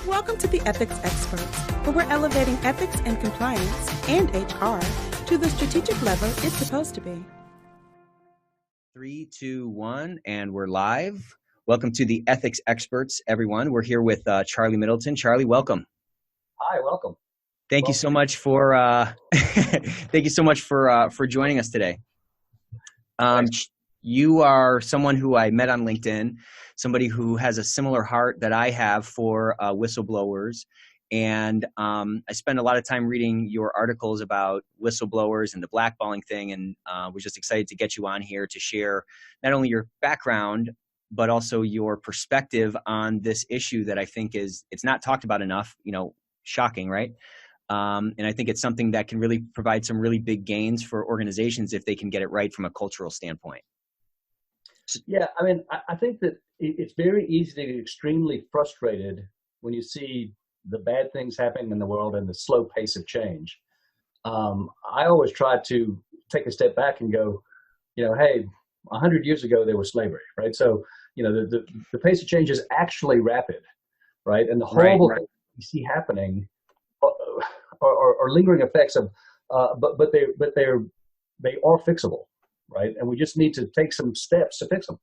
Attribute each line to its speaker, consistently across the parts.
Speaker 1: Welcome to the Ethics Experts, where we're elevating ethics and compliance and HR to the strategic level it's supposed to be.
Speaker 2: 3, 2, 1, and we're live. Welcome to the Ethics Experts, everyone. We're here with Charlie Middleton. Charlie, welcome.
Speaker 3: Hi, welcome.
Speaker 2: Thank you so much for for joining us today. You are someone who I met on LinkedIn, somebody who has a similar heart that I have for whistleblowers. And I spend a lot of time reading your articles about whistleblowers and the blackballing thing. And we're just excited to get you on here to share not only your background, but also your perspective on this issue that I think it's not talked about enough, shocking, right? And I think it's something that can really provide some really big gains for organizations if they can get it right from a cultural standpoint.
Speaker 3: Yeah, I mean, I think that it's very easy to get extremely frustrated when you see the bad things happening in the world and the slow pace of change. I always try to take a step back and go, hey, 100 years ago there was slavery, right? So, the pace of change is actually rapid, right? And the horrible things you see happening are lingering effects of, but they are fixable. Right. And we just need to take some steps to fix them.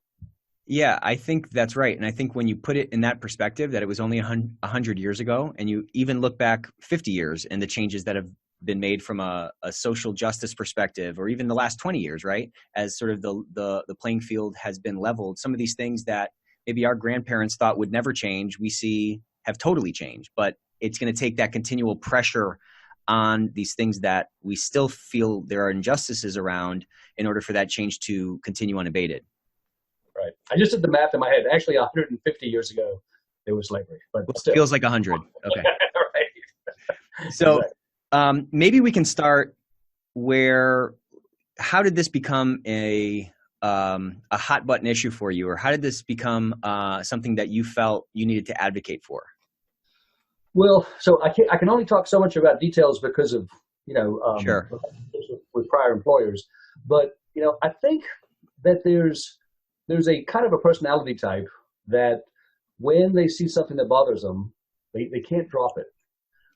Speaker 2: Yeah, I think that's right. And I think when you put it in that perspective, that it was only 100 years ago, and you even look back 50 years and the changes that have been made from a social justice perspective, or even the last 20 years, right? As sort of the playing field has been leveled. Some of these things that maybe our grandparents thought would never change, we see have totally changed. But it's going to take that continual pressure on these things that we still feel there are injustices around in order for that change to continue unabated.
Speaker 3: Right. I just did the math in my head. Actually, 150 years ago, there was slavery. But
Speaker 2: still. Feels like 100. Okay.
Speaker 3: Right.
Speaker 2: So
Speaker 3: exactly.
Speaker 2: Maybe we can start how did this become a hot button issue for you? Or how did this become something that you felt you needed to advocate for?
Speaker 3: Well, so I can only talk so much about details because of,
Speaker 2: Sure.
Speaker 3: with prior employers. But, I think that there's a kind of a personality type that when they see something that bothers them, they can't drop it,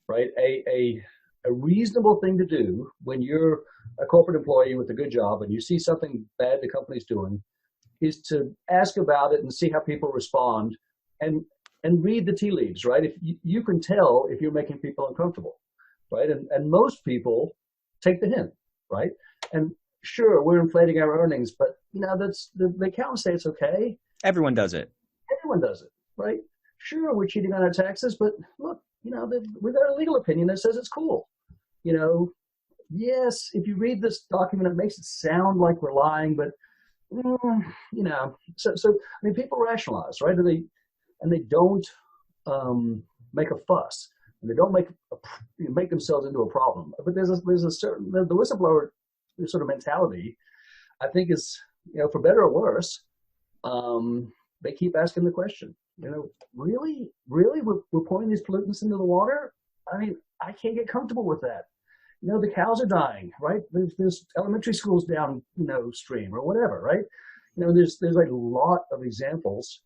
Speaker 3: right? A reasonable thing to do when you're a corporate employee with a good job and you see something bad the company's doing is to ask about it and see how people respond and read the tea leaves, right? If you can tell if you're making people uncomfortable, right? And most people take the hint, right? And sure, we're inflating our earnings, but that's the accountants say it's okay.
Speaker 2: Everyone does it.
Speaker 3: Everyone does it, right? Sure, we're cheating on our taxes, but look, we've got a legal opinion that says it's cool. Yes, if you read this document, it makes it sound like we're lying, but So I mean, people rationalize, right? And they don't make a fuss, and they don't make themselves into a problem. But there's a certain the whistleblower sort of mentality, I think, is for better or worse. They keep asking the question. Really, we're pouring these pollutants into the water. I mean, I can't get comfortable with that. The cows are dying, right? There's elementary schools down stream or whatever, right? There's a lot of examples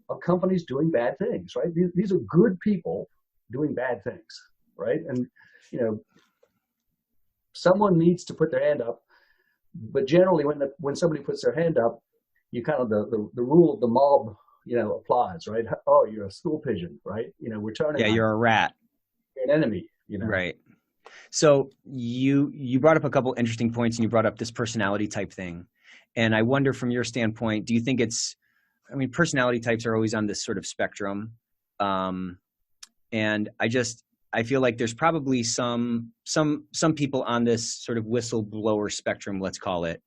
Speaker 3: of companies doing bad things, right? These are good people doing bad things, right? And, someone needs to put their hand up, but generally when somebody puts their hand up, you kind of, the rule of the mob, applies, right? Oh, you're a stool pigeon, right? We're turning.
Speaker 2: Yeah, you're a rat.
Speaker 3: You're an enemy,
Speaker 2: Right. So you brought up a couple interesting points, and you brought up this personality type thing. And I wonder from your standpoint, do you think personality types are always on this sort of spectrum. And I feel like there's probably some people on this sort of whistleblower spectrum, let's call it,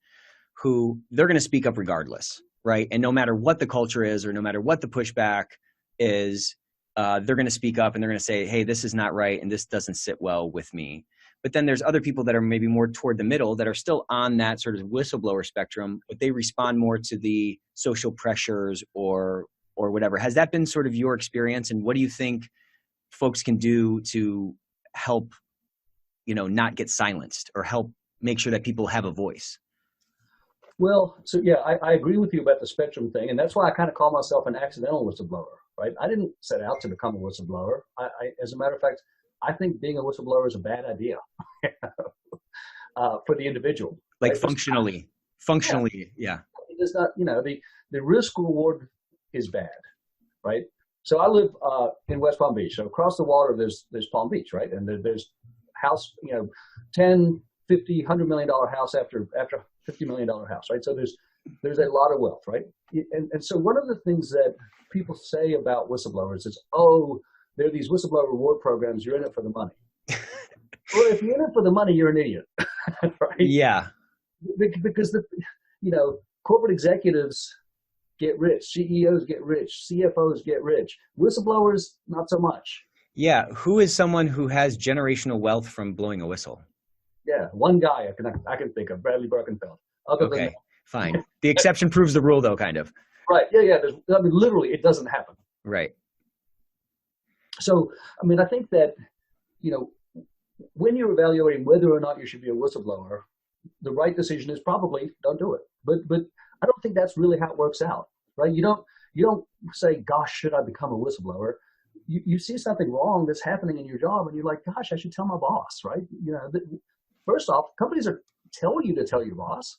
Speaker 2: who they're going to speak up regardless, right? And no matter what the culture is, or no matter what the pushback is, they're going to speak up and they're going to say, hey, this is not right, and this doesn't sit well with me. But then there's other people that are maybe more toward the middle that are still on that sort of whistleblower spectrum, but they respond more to the social pressures or whatever. Has that been sort of your experience? And what do you think folks can do to help, not get silenced, or help make sure that people have a voice?
Speaker 3: Well, so yeah, I agree with you about the spectrum thing. And that's why I kind of call myself an accidental whistleblower, right? I didn't set out to become a whistleblower. As a matter of fact, I think being a whistleblower is a bad idea for the individual.
Speaker 2: Like
Speaker 3: right?
Speaker 2: functionally, yeah.
Speaker 3: It's not, the risk reward is bad, right? So I live in West Palm Beach. So across the water, there's Palm Beach, right? And there's house, 10, 50, $100 million house after $50 million house, right? So there's a lot of wealth, right? And so one of the things that people say about whistleblowers is, oh, there are these whistleblower reward programs. You're in it for the money. Well, if you're in it for the money, you're an idiot, right?
Speaker 2: Yeah.
Speaker 3: Because corporate executives get rich, CEOs get rich, CFOs get rich. Whistleblowers, not so much.
Speaker 2: Yeah. Who is someone who has generational wealth from blowing a whistle?
Speaker 3: Yeah, one guy I can think of, Bradley Birkenfeld.
Speaker 2: Okay, fine. The exception proves the rule, though, kind of.
Speaker 3: Right. Yeah. Literally, it doesn't happen.
Speaker 2: Right.
Speaker 3: So, I think that, when you're evaluating whether or not you should be a whistleblower, the right decision is probably don't do it. But I don't think that's really how it works out, right? You don't say, gosh, should I become a whistleblower? You see something wrong that's happening in your job, and you're like, gosh, I should tell my boss, right? First off, companies are telling you to tell your boss,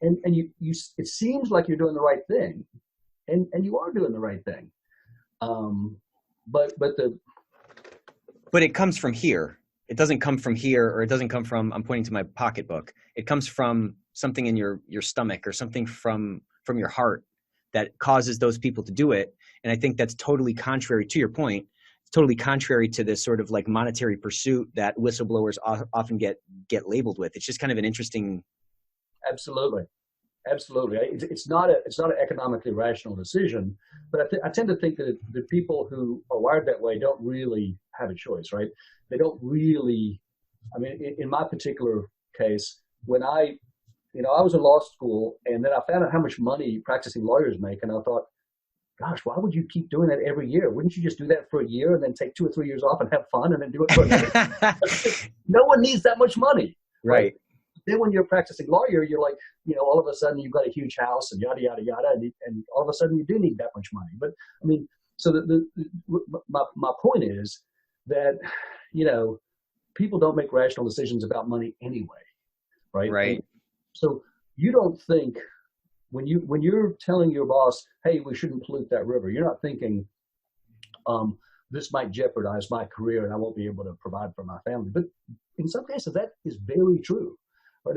Speaker 3: and it seems like you're doing the right thing, and you are doing the right thing. But
Speaker 2: it comes from here. It doesn't come from here, or it doesn't come from, I'm pointing to my pocketbook. It comes from something in your stomach, or something from your heart that causes those people to do it. And I think that's totally contrary to your point. It's totally contrary to this sort of like monetary pursuit that whistleblowers often get labeled with. It's just kind of an interesting.
Speaker 3: Absolutely. It's not an economically rational decision, but I tend to think that the people who are wired that way don't really have a choice, right? They don't really. In my particular case, when I was in law school, and then I found out how much money practicing lawyers make, and I thought, gosh, why would you keep doing that every year? Wouldn't you just do that for a year and then take 2 or 3 years off and have fun and then do it for another? No one needs that much money.
Speaker 2: Right.
Speaker 3: Then when you're a practicing lawyer, you're like, all of a sudden you've got a huge house and yada, yada, yada. And all of a sudden you do need that much money. But so my point is that, people don't make rational decisions about money anyway. Right.
Speaker 2: Right.
Speaker 3: So you don't think when you're telling your boss, hey, we shouldn't pollute that river, you're not thinking, this might jeopardize my career and I won't be able to provide for my family. But in some cases, that is very true. Right?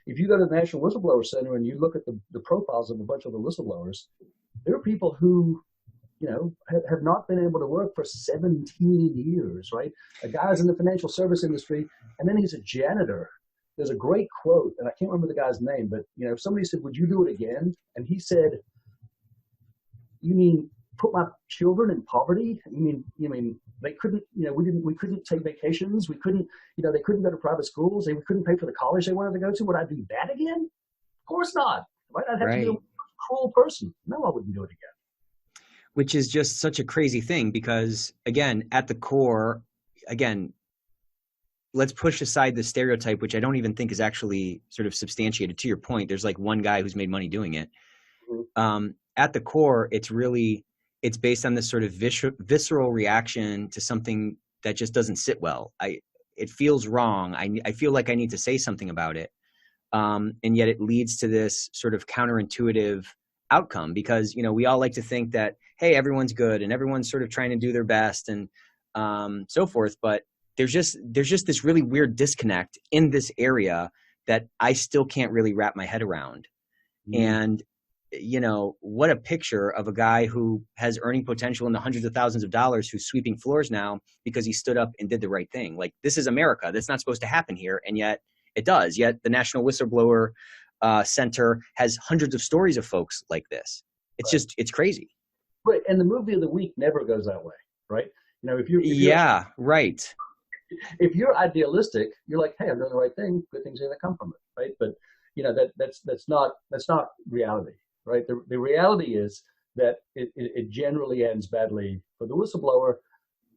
Speaker 3: If you go to the National Whistleblower Center and you look at the profiles of a bunch of the whistleblowers, there are people who, have not been able to work for 17 years, right? A guy's in the financial service industry, and then he's a janitor. There's a great quote, and I can't remember the guy's name, but if somebody said, "Would you do it again?" and he said, "You mean put my children in poverty? You mean they couldn't, we couldn't take vacations, we couldn't, they couldn't go to private schools, we couldn't pay for the college they wanted to go to. Would I do that again? Of course not. Right? I'd have to be a cruel person. No, I wouldn't do it again."
Speaker 2: Which is just such a crazy thing because, again, at the core, let's push aside the stereotype, which I don't even think is actually sort of substantiated. To your point, there's like one guy who's made money doing it. Mm-hmm. At the core, it's based on this sort of visceral reaction to something that just doesn't sit well. It feels wrong. I feel like I need to say something about it. And yet it leads to this sort of counterintuitive outcome because, we all like to think that, hey, everyone's good and everyone's sort of trying to do their best and so forth. But there's just this really weird disconnect in this area that I still can't really wrap my head around. Mm. And, what a picture of a guy who has earning potential in the hundreds of thousands of dollars who's sweeping floors now because he stood up and did the right thing. Like, this is America. That's not supposed to happen here. And yet it does. Yet the National Whistleblower Center has hundreds of stories of folks like this. It's just, it's crazy.
Speaker 3: Right. And the movie of the week never goes that way. Right.
Speaker 2: Right.
Speaker 3: If you're idealistic, you're like, hey, I'm doing the right thing. Good things are going to come from it. Right. But, that's not reality. Right. The reality is that it generally ends badly for the whistleblower.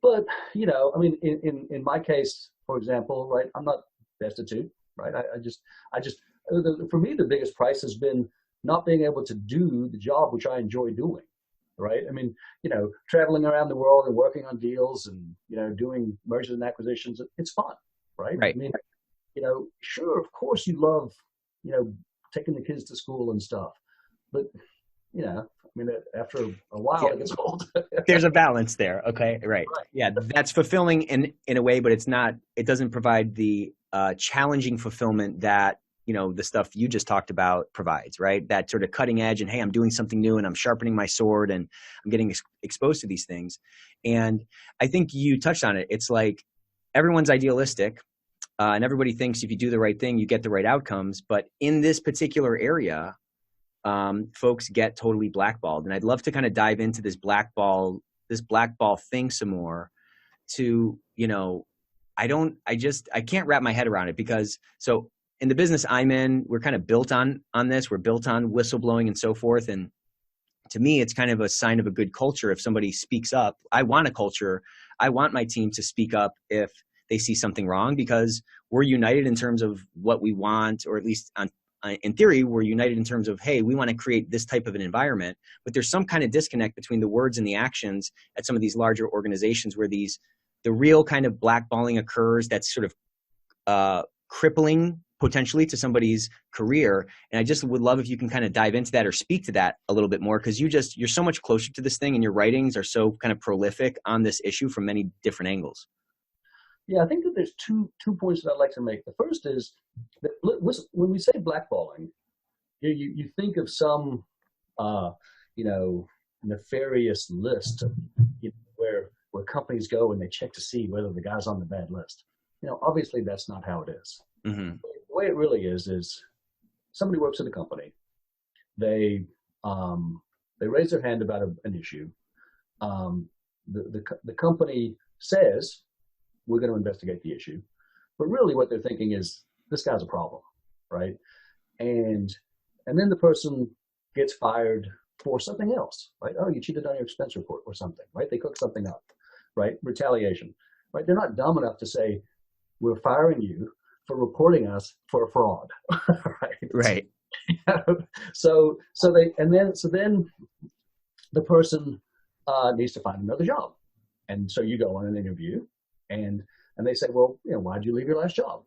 Speaker 3: But, in my case, for example, right, I'm not destitute. Right. For me, the biggest price has been not being able to do the job which I enjoy doing. right? I mean, traveling around the world and working on deals and, doing mergers and acquisitions, it's fun, right?
Speaker 2: Right.
Speaker 3: I mean, sure, of course you love, taking the kids to school and stuff, but, I mean, after a while it gets old.
Speaker 2: There's a balance there. Okay. Right. Yeah. That's fulfilling in a way, but it doesn't provide the challenging fulfillment that, the stuff you just talked about provides, right? That sort of cutting edge and, hey, I'm doing something new and I'm sharpening my sword and I'm getting exposed to these things. And I think you touched on it. It's like everyone's idealistic and everybody thinks if you do the right thing, you get the right outcomes. But in this particular area, folks get totally blackballed. And I'd love to kind of dive into this blackball thing some more to, I can't wrap my head around it because so in the business I'm in, we're kind of built on this. We're built on whistleblowing and so forth. And to me, it's kind of a sign of a good culture. If somebody speaks up, I want a culture. I want my team to speak up if they see something wrong because we're united in terms of what we want, or at least in theory, we're united in terms of, hey, we want to create this type of an environment, but there's some kind of disconnect between the words and the actions at some of these larger organizations where the real kind of blackballing occurs that's sort of crippling potentially to somebody's career. And I just would love if you can kind of dive into that or speak to that a little bit more, because you're so much closer to this thing and your writings are so kind of prolific on this issue from many different angles.
Speaker 3: Yeah, I think that there's two points that I'd like to make. The first is that when we say blackballing, you think of some nefarious list of, where companies go and they check to see whether the guy's on the bad list. Obviously that's not how it is.
Speaker 2: Mm-hmm.
Speaker 3: The way it really is somebody works at a company. They raise their hand about an issue. The company says, we're going to investigate the issue. But really what they're thinking is, this guy's a problem, right? And then the person gets fired for something else, right? Oh, you cheated on your expense report or something, right? They cook something up, right? Retaliation, right? They're not dumb enough to say, we're firing you for reporting us for a fraud, right?
Speaker 2: Right.
Speaker 3: So then the person needs to find another job. And so you go on an interview and they say, well, why'd you leave your last job?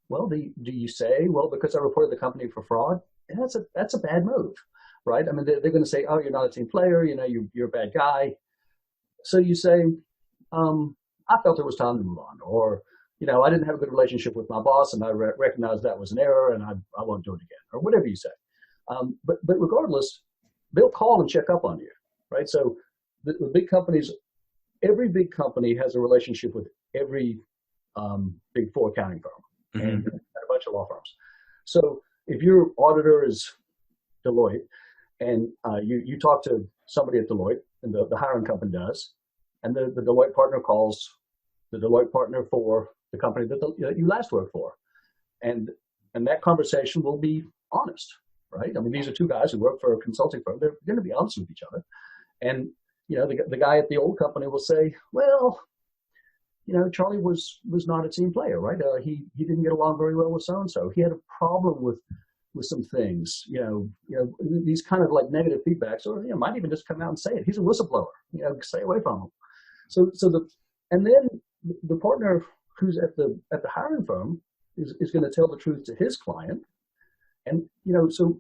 Speaker 3: Well, do you say, well, because I reported the company for fraud? And that's a bad move, right? I mean, they're going to say, oh, you're not a team player, you're a bad guy. So you say, I felt it was time to move on, or, I didn't have a good relationship with my boss and I recognized that was an error and I won't do it again, or whatever you say. But regardless, they'll call and check up on you, right? So the big companies, every big company has a relationship with every big four accounting firm and a bunch of law firms. So if your auditor is Deloitte and you talk to somebody at Deloitte, and the hiring company does, and the Deloitte partner calls the Deloitte partner for the company that you last worked for, and that conversation will be honest, right? I mean, these are two guys who work for a consulting firm. They're going to be honest with each other, and the guy at the old company will say, well, Charlie was not a team player, right? He didn't get along very well with so and so. He had a problem with some things, these kind of like negative feedbacks, or might even just come out and say it. He's a whistleblower. Stay away from him. And then the partner who's at the hiring firm is going to tell the truth to his client, and so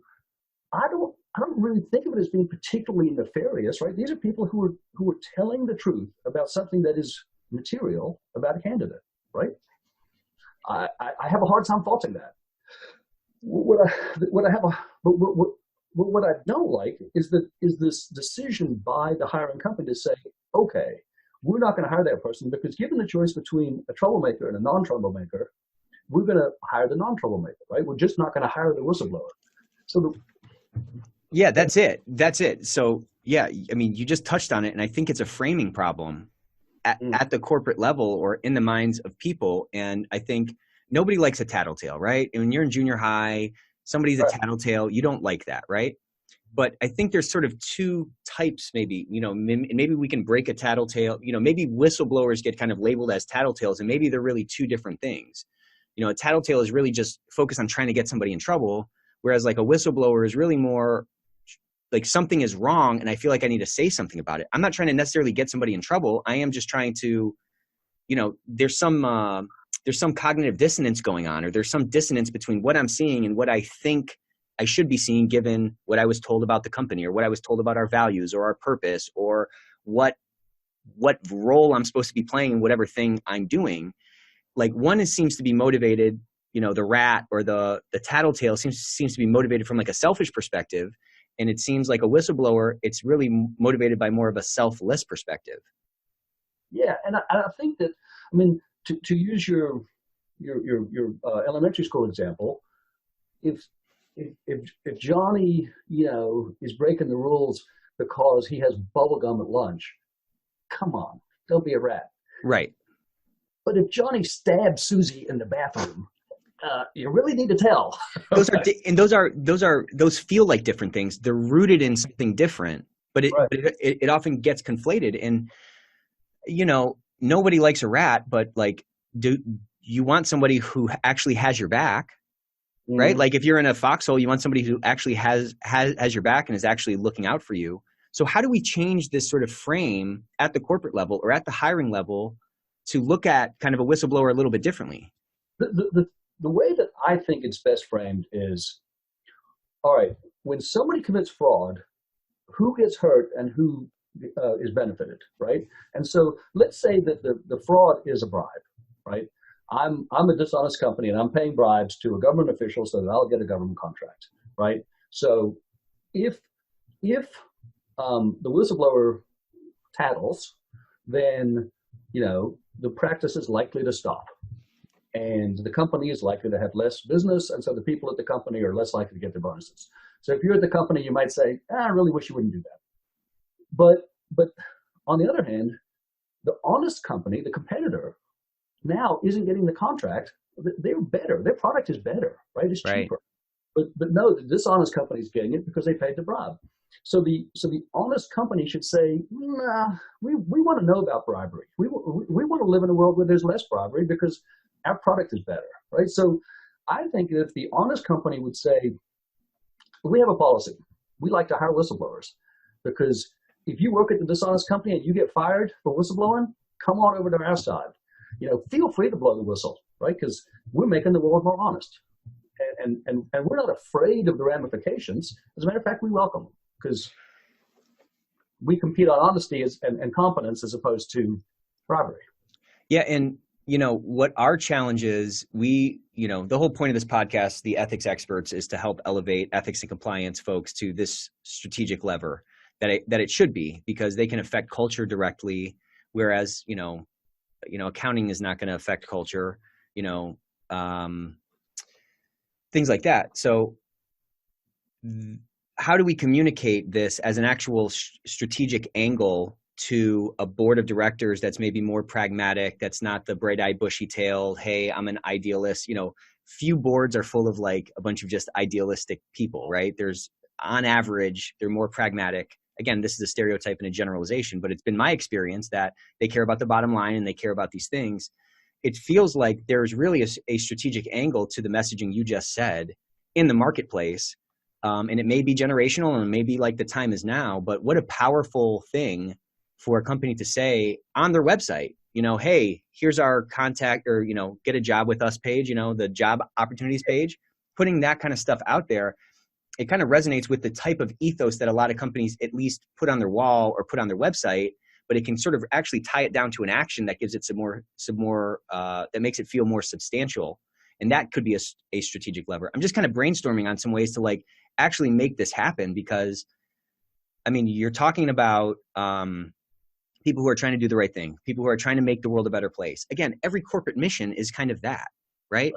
Speaker 3: I don't really think of it as being particularly nefarious, right? These are people who are telling the truth about something that is material about a candidate, right? I have a hard time faulting that. What I don't like is this decision by the hiring company to say, okay, we're not going to hire that person because given the choice between a troublemaker and a non-troublemaker, we're going to hire the non-troublemaker, right? We're just not going to hire the whistleblower.
Speaker 2: Yeah, that's it. So yeah, I mean, you just touched on it, and I think it's a framing problem at the corporate level or in the minds of people. And I think nobody likes a tattletale, right? And when you're in junior high, somebody's a tattletale, you don't like that, right? But I think there's sort of two types, maybe, maybe we can break a tattletale, maybe whistleblowers get kind of labeled as tattletales, and maybe they're really two different things. A tattletale is really just focused on trying to get somebody in trouble, whereas like a whistleblower is really more like something is wrong and I feel like I need to say something about it. I'm not trying to necessarily get somebody in trouble. I am just trying to, there's some cognitive dissonance going on, or there's some dissonance between what I'm seeing and what I think I should be seeing given what I was told about the company, or what I was told about our values or our purpose, or what role I'm supposed to be playing in whatever thing I'm doing. Like one seems to be motivated, the rat or the tattletale seems to be motivated from like a selfish perspective. And it seems like a whistleblower, it's really motivated by more of a selfless perspective.
Speaker 3: Yeah. And I think that, I mean, to use your elementary school example, if Johnny, is breaking the rules because he has bubble gum at lunch, come on, don't be a rat.
Speaker 2: Right.
Speaker 3: But if Johnny stabbed Susie in the bathroom, you really need to tell.
Speaker 2: Those feel like different things. They're rooted in something different, but it often gets conflated. And nobody likes a rat, but like, do you want somebody who actually has your back? Mm-hmm. Right? Like if you're in a foxhole, you want somebody who actually has your back and is actually looking out for you. So how do we change this sort of frame at the corporate level or at the hiring level to look at kind of a whistleblower a little bit differently?
Speaker 3: The way that I think it's best framed is, all right, when somebody commits fraud, who gets hurt and who is benefited, right? And so let's say that the fraud is a bribe, right? I'm a dishonest company and I'm paying bribes to a government official so that I'll get a government contract, right? So if the whistleblower tattles, then the practice is likely to stop, and the company is likely to have less business, and so the people at the company are less likely to get their bonuses. So if you're at the company, you might say, I really wish you wouldn't do that. But on the other hand, the honest company, the competitor, now isn't getting the contract. They're better. Their product is better, right? It's cheaper. But no, the dishonest company is getting it because they paid the bribe. So the honest company should say, nah, we want to know about bribery. We want to live in a world where there's less bribery because our product is better, right? So I think if the honest company would say, we have a policy. We like to hire whistleblowers because if you work at the dishonest company and you get fired for whistleblowing, come on over to our side. Feel free to blow the whistle, right? Because we're making the world more honest. And we're not afraid of the ramifications. As a matter of fact, we welcome them because we compete on honesty and competence as opposed to bribery.
Speaker 2: Yeah. And, what our challenge is, the whole point of this podcast, the ethics experts, is to help elevate ethics and compliance folks to this strategic lever that it should be, because they can affect culture directly. Whereas, accounting is not going to affect culture, things like that. So how do we communicate this as an actual strategic angle to a board of directors that's maybe more pragmatic, that's not the bright-eyed bushy-tail, hey, I'm an idealist? Few boards are full of like a bunch of just idealistic people, right? On average, they're more pragmatic. Again, this is a stereotype and a generalization, but it's been my experience that they care about the bottom line and they care about these things. It feels like there's really a strategic angle to the messaging you just said in the marketplace. And it may be generational and it may be like the time is now, but what a powerful thing for a company to say on their website, hey, here's our contact or, get a job with us page, the job opportunities page, putting that kind of stuff out there. It kind of resonates with the type of ethos that a lot of companies at least put on their wall or put on their website, but it can sort of actually tie it down to an action that gives it some more that makes it feel more substantial. And that could be a strategic lever. I'm just kind of brainstorming on some ways to like actually make this happen, because you're talking about people who are trying to do the right thing, people who are trying to make the world a better place. Again, every corporate mission is kind of that, right?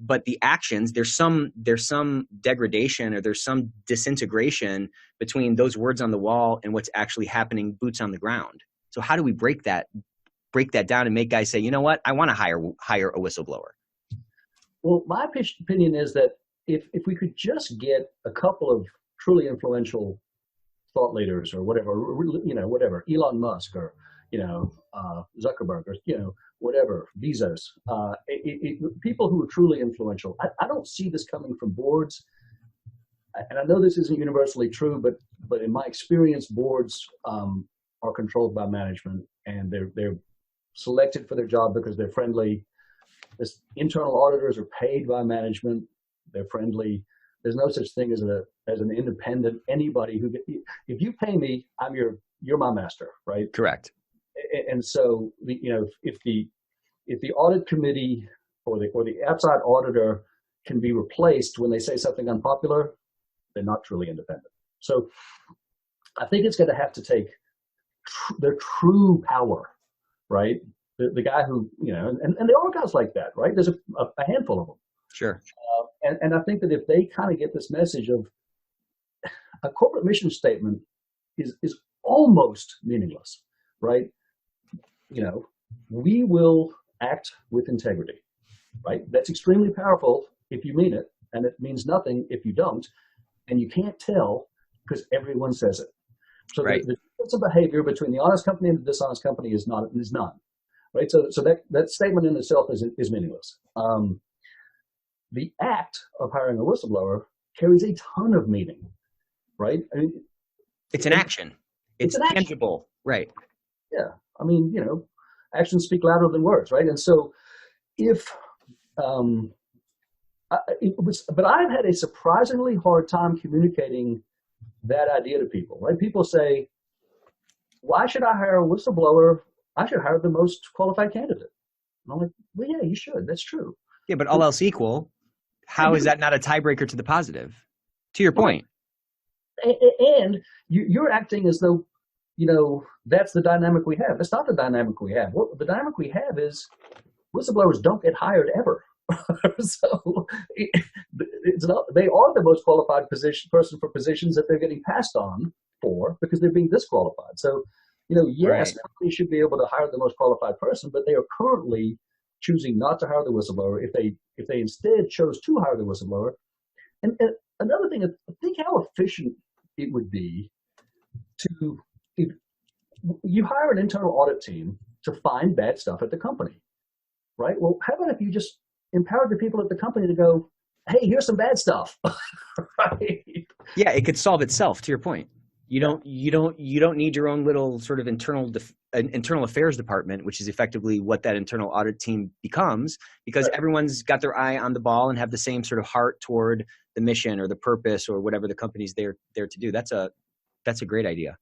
Speaker 2: But the actions, there's some degradation or there's some disintegration between those words on the wall and what's actually happening boots on the ground. So how do we break that down and make guys say, you know what, I want to hire a whistleblower?
Speaker 3: Well, my opinion is that if we could just get a couple of truly influential thought leaders or whatever, Elon Musk or, Zuckerberg or, whatever, Bezos, people who are truly influential. I don't see this coming from boards. and I know this isn't universally true, but in my experience, boards are controlled by management, and they're selected for their job because they're friendly. This internal auditors are paid by management. They're friendly. There's no such thing as an independent anybody who, if you pay me, you're my master, right?
Speaker 2: Correct.
Speaker 3: And so if the audit committee or the outside auditor can be replaced when they say something unpopular, they're not truly independent. So I think it's going to have to take their true power, right? The guy who, and there are guys like that, right? There's a handful of them.
Speaker 2: Sure.
Speaker 3: And I think that if they kind of get this message of a corporate mission statement is almost meaningless, right? We will act with integrity, right? That's extremely powerful if you mean it, and it means nothing if you don't, and you can't tell because everyone says it. So right. the difference of behavior between the honest company and the dishonest company is none, right? So that statement in itself is meaningless. The act of hiring a whistleblower carries a ton of meaning, right? I mean,
Speaker 2: it's an action. It's tangible, right?
Speaker 3: Yeah, I mean, actions speak louder than words, right? And so, but I've had a surprisingly hard time communicating that idea to people, right? People say, "Why should I hire a whistleblower? I should hire the most qualified candidate." And I'm like, "Well, yeah, you should. That's true."
Speaker 2: Yeah, but all else equal, how is that not a tiebreaker to the positive? To your point.
Speaker 3: And you're acting as though, that's the dynamic we have. That's not the dynamic we have. The dynamic we have is whistleblowers don't get hired ever. So they are the most qualified person for positions that they're getting passed on for because they're being disqualified. So, yes,
Speaker 2: right.
Speaker 3: Companies should be able to hire the most qualified person, but they are currently choosing not to hire the whistleblower if they instead chose to hire the whistleblower. And another thing, think how efficient it would be if you hire an internal audit team to find bad stuff at the company, right? Well, how about if you just empowered the people at the company to go, "Hey, here's some bad stuff," right?
Speaker 2: Yeah, it could solve itself. To your point, you don't need your own little sort of internal affairs department, which is effectively what that internal audit team becomes, because right. Everyone's got their eye on the ball and have the same sort of heart toward the mission or the purpose or whatever the company's there to do. That's a great idea.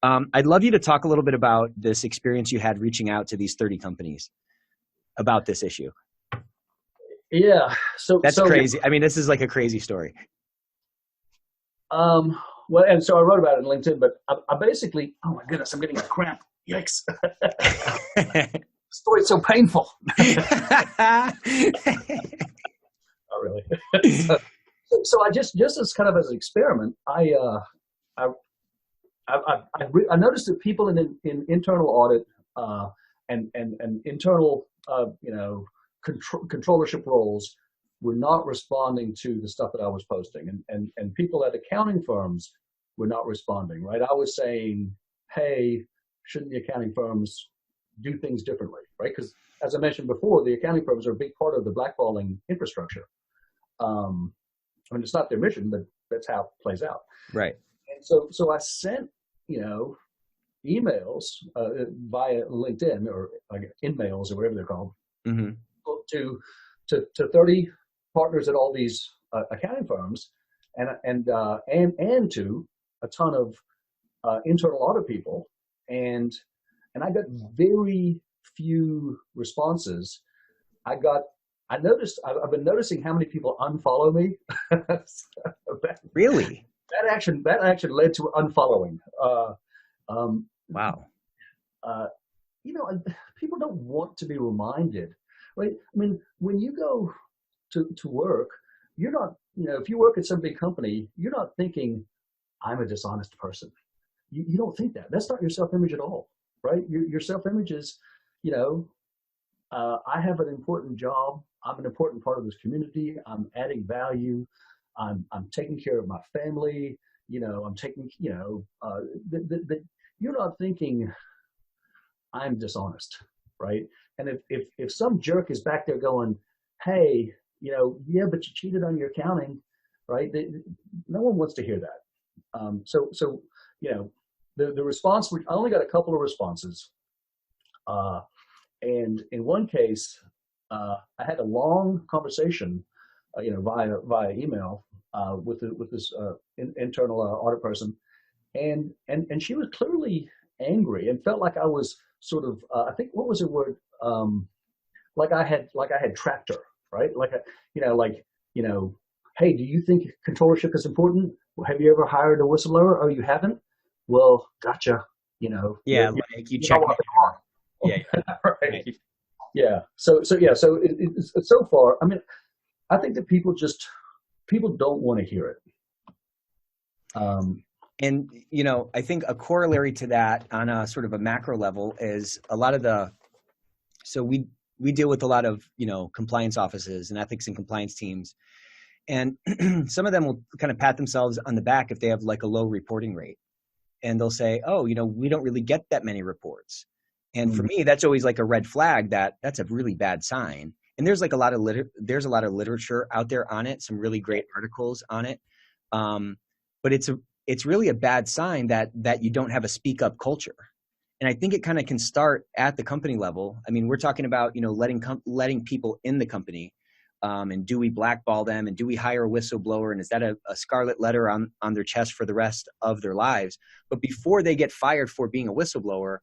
Speaker 2: I'd love you to talk a little bit about this experience you had reaching out to these 30 companies about this issue.
Speaker 3: Yeah. So
Speaker 2: that's crazy. I mean, this is like a crazy story.
Speaker 3: Well, and so I wrote about it on LinkedIn, but I basically, oh my goodness, I'm getting a cramp. Yikes. Story's so painful. Not really. So I just as kind of as an experiment, I noticed that people in internal audit and internal controllership roles were not responding to the stuff that I was posting, and people at accounting firms were not responding. Right, I was saying, "Hey, shouldn't the accounting firms do things differently?" Right, because as I mentioned before, the accounting firms are a big part of the blackballing infrastructure. I mean, it's not their mission, but that's how it plays out.
Speaker 2: Right.
Speaker 3: And so I sent, emails via LinkedIn or in-mails or whatever they're called
Speaker 2: mm-hmm.
Speaker 3: to 30 partners at all these accounting firms and to a ton of internal audit people. And I got very few responses. I've been noticing how many people unfollow me.
Speaker 2: Really?
Speaker 3: That action led to unfollowing.
Speaker 2: Wow.
Speaker 3: People don't want to be reminded, right? I mean, when you go to work, you're not, if you work at some big company, you're not thinking, "I'm a dishonest person." You don't think that. That's not your self-image at all, right? Your self-image is, I have an important job. I'm an important part of this community. I'm adding value. I'm taking care of my family. I'm taking, you're not thinking I'm dishonest, right? And if some jerk is back there going, "Hey, yeah, but you cheated on your accounting," right? No one wants to hear that. So you know, the response, I only got a couple of responses. And in one case, I had a long conversation, via email, with this internal audit person, and she was clearly angry and felt like I was sort of, I think, what was the word? Like I had trapped her, right? Hey, do you think controllership is important? Have you ever hired a whistleblower? Oh, you haven't? Well, gotcha.
Speaker 2: Yeah, like you check. Yeah,
Speaker 3: right. Yeah. So so far, I mean, I think that people don't want to hear it.
Speaker 2: And I think a corollary to that on a sort of a macro level is a lot of so we deal with a lot of compliance offices and ethics and compliance teams, and some of them will kind of pat themselves on the back if they have like a low reporting rate, and they'll say, oh, we don't really get that many reports. And for me, that's always like a red flag that's a really bad sign. And there's like a lot of literature out there on it, some really great articles on it. But it's really a bad sign that you don't have a speak up culture. And I think it kind of can start at the company level. I mean, we're talking about, letting people in the company, and do we blackball them, and do we hire a whistleblower, and is that a scarlet letter on their chest for the rest of their lives? But before they get fired for being a whistleblower,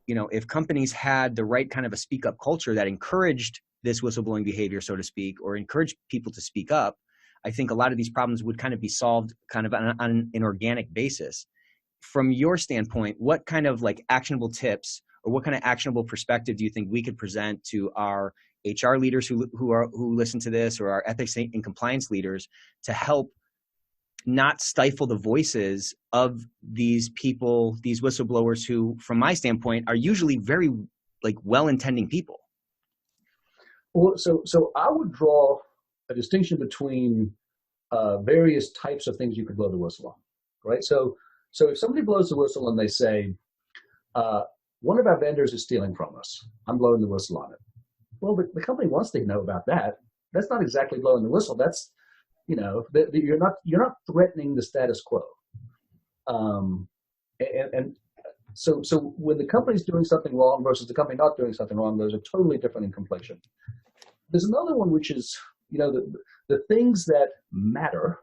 Speaker 2: if companies had the right kind of a speak up culture that encouraged this whistleblowing behavior, so to speak, or encouraged people to speak up, I think a lot of these problems would kind of be solved kind of on an organic basis. From your standpoint, what kind of like actionable tips or what kind of actionable perspective do you think we could present to our HR leaders who listen to this, or our ethics and compliance leaders, to help not stifle the voices of these people, these whistleblowers who, from my standpoint, are usually very like well-intending people?
Speaker 3: Well, so I would draw a distinction between various types of things you could blow the whistle on, right? So if somebody blows the whistle and they say, one of our vendors is stealing from us, I'm blowing the whistle on it. Well, the company wants to know about that. That's not exactly blowing the whistle. That's, you're not threatening the status quo. And so when the company's doing something wrong versus the company not doing something wrong, those are totally different in complexion. There's another one, which is, the things that matter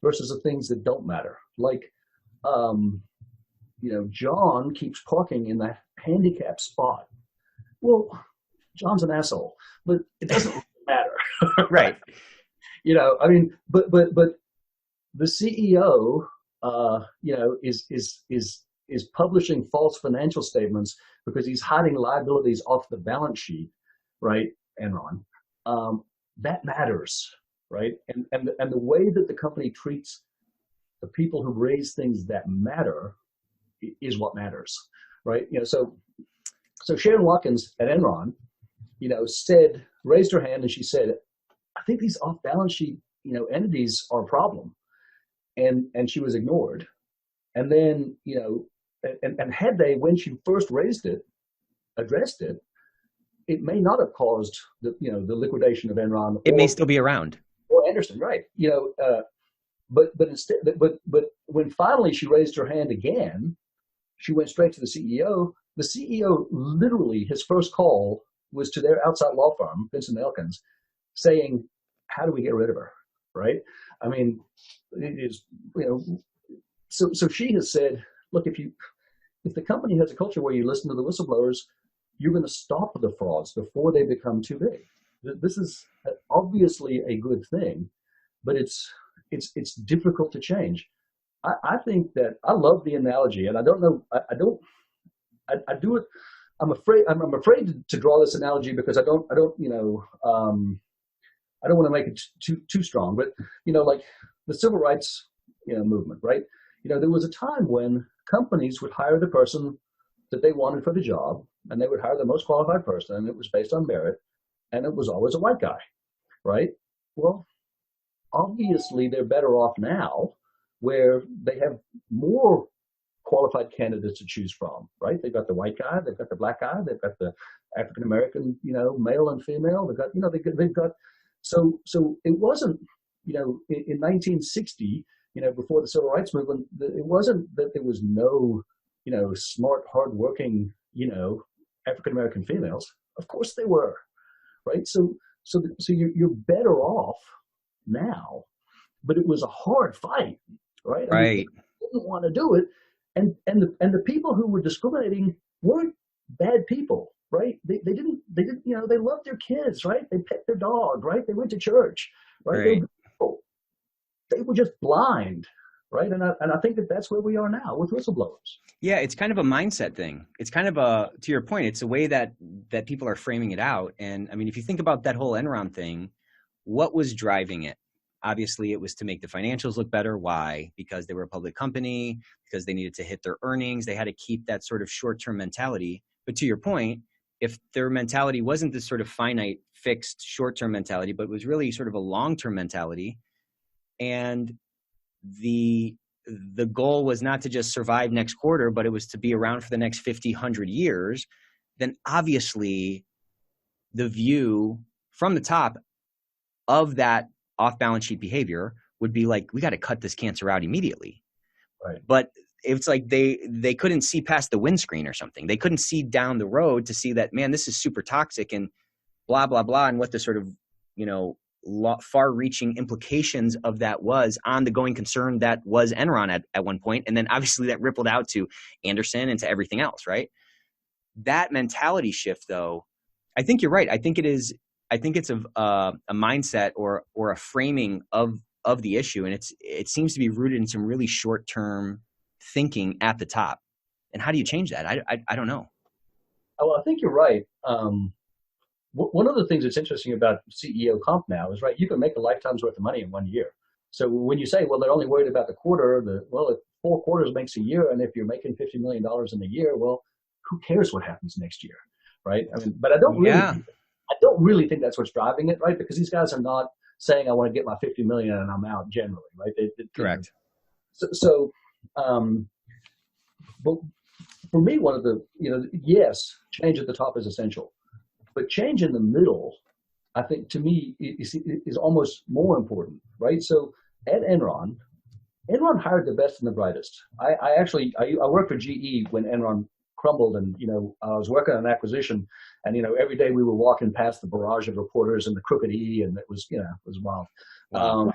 Speaker 3: versus the things that don't matter. Like, John keeps parking in that handicap spot. Well, John's an asshole, but it doesn't really matter.
Speaker 2: Right.
Speaker 3: I mean, but the CEO, is publishing false financial statements because he's hiding liabilities off the balance sheet, right? Enron, that matters, right? And the way that the company treats the people who raise things that matter is what matters, right? So Sharon Watkins at Enron, raised her hand and she said, I think these off balance sheet, entities are a problem. And she was ignored. And then, and had they, when she first raised it, addressed it, it may not have caused the liquidation of Enron.
Speaker 2: It may still be around.
Speaker 3: Or Anderson, right? But instead, but when finally she raised her hand again, she went straight to the CEO. The CEO, literally, his first call was to their outside law firm, Vincent Elkins, saying, "How do we get rid of her?" Right? I mean, it is, So she has said, "Look, if the company has a culture where you listen to the whistleblowers, you're going to stop the frauds before they become too big." This is obviously a good thing, but it's difficult to change. I think that I love the analogy, and I don't know. I do it. I'm afraid to draw this analogy because I don't want to make it too strong. But like the civil rights movement, right? There was a time when companies would hire the person that they wanted for the job, and they would hire the most qualified person, and it was based on merit, and it was always a white guy, right? Well, obviously they're better off now, where they have more qualified candidates to choose from, right? They've got the white guy, they've got the black guy, they've got the African American, male and female. They've got, so it wasn't in 1960, before the civil rights movement, it wasn't that there was no, smart, hardworking, African American females. Of course they were, right? So you're better off now, but it was a hard fight, right? I mean,
Speaker 2: Right.
Speaker 3: they didn't want to do it, and the people who were discriminating weren't bad people, right? They didn't, they loved their kids, right? They pet their dog, right? They went to church, right?
Speaker 2: Right.
Speaker 3: They were just blind, right? And I think that's where we are now with whistleblowers.
Speaker 2: Yeah, it's kind of a mindset thing. It's kind of to your point, it's a way that people are framing it out. And I mean, if you think about that whole Enron thing, what was driving it? Obviously, it was to make the financials look better. Why? Because they were a public company, because they needed to hit their earnings. They had to keep that sort of short-term mentality. But to your point, if their mentality wasn't this sort of finite, fixed, short-term mentality, but was really sort of a long-term mentality, and the goal was not to just survive next quarter, but it was to be around for the next 50, 100 years, then obviously the view from the top of that off-balance sheet behavior would be like, we got to cut this cancer out immediately.
Speaker 3: Right.
Speaker 2: But it's like they couldn't see past the windscreen or something. They couldn't see down the road to see that, man, this is super toxic and blah, blah, blah, and what the sort of, far-reaching implications of that was on the going concern that was Enron at one point. And then obviously that rippled out to Anderson and to everything else, right? That mentality shift, though, I think you're right. I think it's a mindset or a framing of the issue. And it seems to be rooted in some really short-term thinking at the top. And how do you change that? I don't know.
Speaker 3: Well, I think you're right. One of the things that's interesting about CEO comp now is, right, you can make a lifetime's worth of money in 1 year. So when you say, well, they're only worried about the quarter, if 4 quarters makes a year, and if you're making $50 million in a year, well, who cares what happens next year, right? I mean, but I don't really think that's what's driving it, right? Because these guys are not saying, I want to get my 50 million and I'm out generally, right?
Speaker 2: Correct.
Speaker 3: But for me, one of the, yes, change at the top is essential. But change in the middle, I think, to me, is almost more important, right? So at Enron hired the best and the brightest. I worked for GE when Enron crumbled, and I was working on an acquisition, and every day we were walking past the barrage of reporters and the crooked E, and it was it was wild.
Speaker 2: Wow.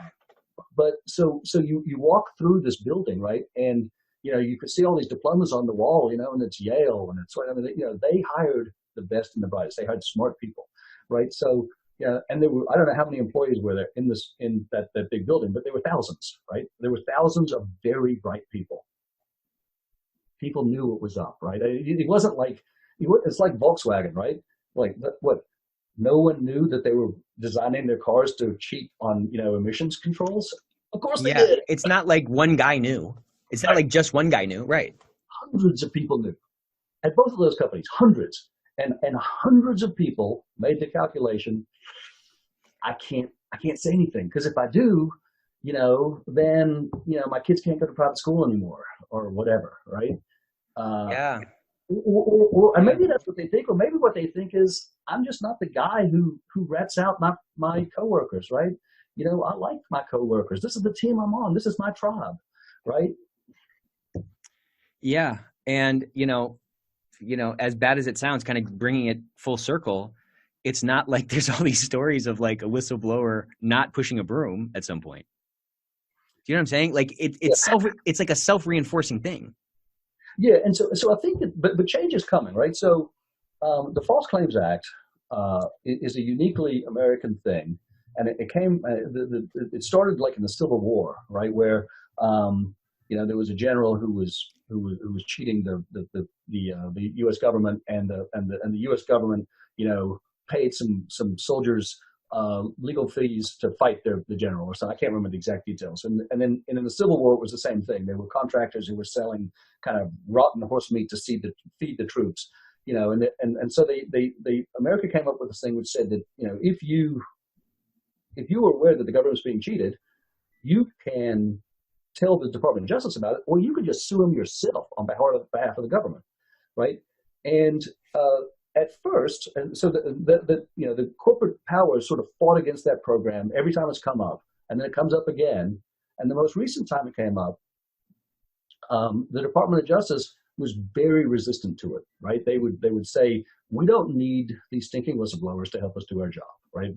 Speaker 3: But so you walk through this building, right, and you could see all these diplomas on the wall, and it's Yale, and it's they hired the best and the brightest. They hired smart people, right? So and there were, I don't know how many employees were there in that big building, but there were thousands, right? There were thousands of very bright people. People knew what was up, right? It wasn't like, it's like Volkswagen, right? Like what? No one knew that they were designing their cars to cheat on, emissions controls. Of course they did.
Speaker 2: It's not like one guy knew. It's not like just one guy knew, right?
Speaker 3: Hundreds of people knew at both of those companies, hundreds. And hundreds of people made the calculation. I can't say anything, because if I do, then my kids can't go to private school anymore or whatever, right?
Speaker 2: Yeah.
Speaker 3: And maybe that's what they think, or maybe what they think is, I'm just not the guy who rats out my coworkers, right? I like my coworkers. This is the team I'm on. This is my tribe, right?
Speaker 2: Yeah, and as bad as it sounds, kind of bringing it full circle, it's not like there's all these stories of like a whistleblower not pushing a broom at some point. Do you know what I'm saying? Like it's like a self-reinforcing thing.
Speaker 3: Yeah, and so I think that, but change is coming, right? So the False Claims Act is a uniquely American thing, and it came. It started like in the Civil War, right, where there was a general who was cheating the U.S. government, and the U.S. government paid some soldiers legal fees to fight the general or something. I can't remember the exact details. And then in the Civil War, it was the same thing. There were contractors who were selling kind of rotten horse meat to feed the troops. And so America came up with this thing which said that if you are aware that the government is being cheated, you can tell the Department of Justice about it, or you could just sue them yourself on behalf of the government, right? And at first, and so the corporate powers sort of fought against that program every time it's come up, and then it comes up again. And the most recent time it came up, the Department of Justice was very resistant to it, right? They would say, we don't need these stinking whistleblowers to help us do our job, right?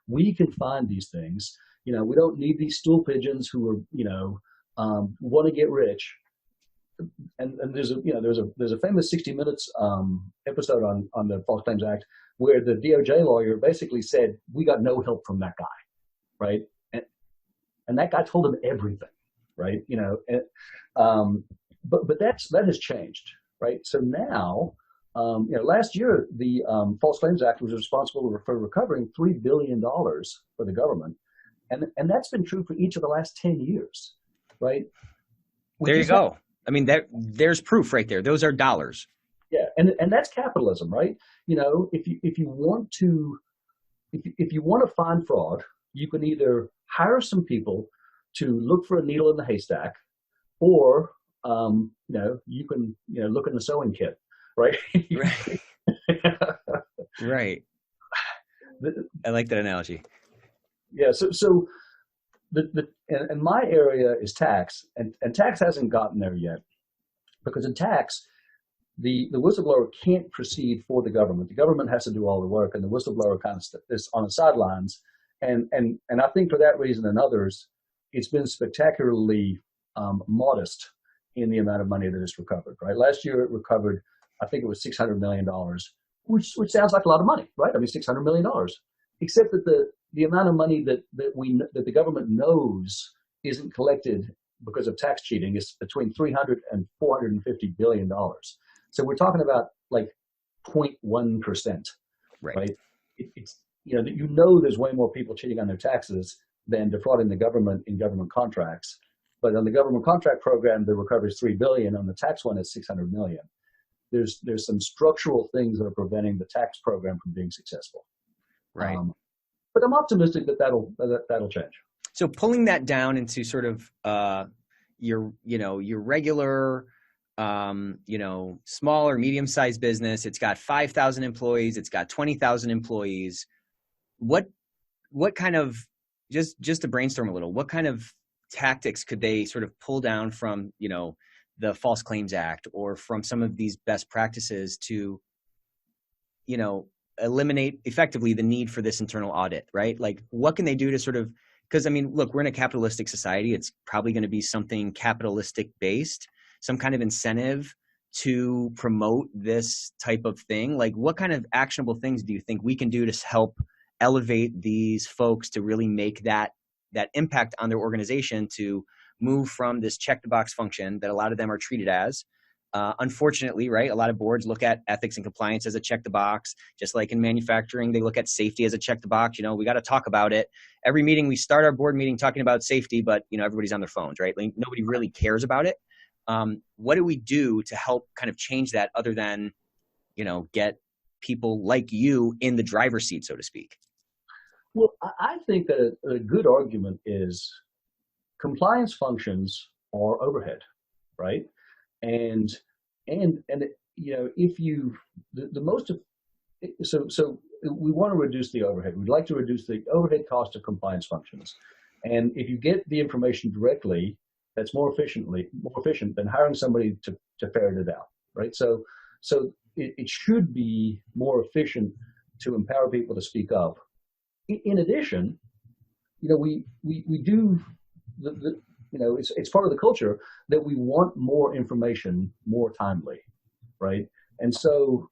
Speaker 3: We can find these things. We don't need these stool pigeons who are, want to get rich. And there's a famous 60 Minutes episode on the False Claims Act where the DOJ lawyer basically said, we got no help from that guy, right? And that guy told him everything, right? But that has changed, right? So now, last year the False Claims Act was responsible for recovering $3 billion for the government, and that's been true for each of the last 10 years, right?
Speaker 2: There you go. I mean, there's proof right there. Those are dollars.
Speaker 3: Yeah, and that's capitalism, right? If you want to find fraud, you can either hire some people to look for a needle in the haystack, or you can look in the sewing kit, right?
Speaker 2: Right. Right. I like that analogy.
Speaker 3: Yeah. So and my area is tax, and tax hasn't gotten there yet, because in tax, the whistleblower can't proceed for the government. The government has to do all the work, and the whistleblower kind of is on the sidelines. And I think for that reason and others, it's been spectacularly modest in the amount of money that is recovered. Right. Last year it recovered, I think it was $600 million, which sounds like a lot of money, right? I mean, $600 million, except that the amount of money that the government knows isn't collected because of tax cheating is between $300 and $450 billion. So we're talking about like 0.1%, right? It's there's way more people cheating on their taxes than defrauding the government in government contracts. But on the government contract program, the recovery is $3 billion. On the tax one, it's $600 million. There's some structural things that are preventing the tax program from being successful.
Speaker 2: Right.
Speaker 3: But I'm optimistic that that'll change.
Speaker 2: So pulling that down into sort of your regular small or medium-sized business, it's got 5,000 employees, it's got 20,000 employees. What kind of, just to brainstorm a little, what kind of tactics could they sort of pull down from, the False Claims Act or from some of these best practices to, eliminate effectively the need for this internal audit, right? Like, what can they do to sort of, because I mean, look, we're in a capitalistic society. It's probably going to be something capitalistic based, some kind of incentive to promote this type of thing. Like, what kind of actionable things do you think we can do to help elevate these folks to really make that impact on their organization, to move from this check the box function that a lot of them are treated as? Unfortunately, right, a lot of boards look at ethics and compliance as a check the box, just like in manufacturing, they look at safety as a check the box. We got to talk about it. Every meeting, we start our board meeting talking about safety, but everybody's on their phones, right? Like, nobody really cares about it. What do we do to help kind of change that, other than, get people like you in the driver's seat, so to speak?
Speaker 3: Well, I think that a good argument is compliance functions are overhead, right? And if you so we want to reduce the overhead. We'd like to reduce the overhead cost of compliance functions, and if you get the information directly, that's more efficient than hiring somebody to ferret it out, right? So it should be more efficient to empower people to speak up. In addition, we do it's part of the culture that we want more information more timely, right? And so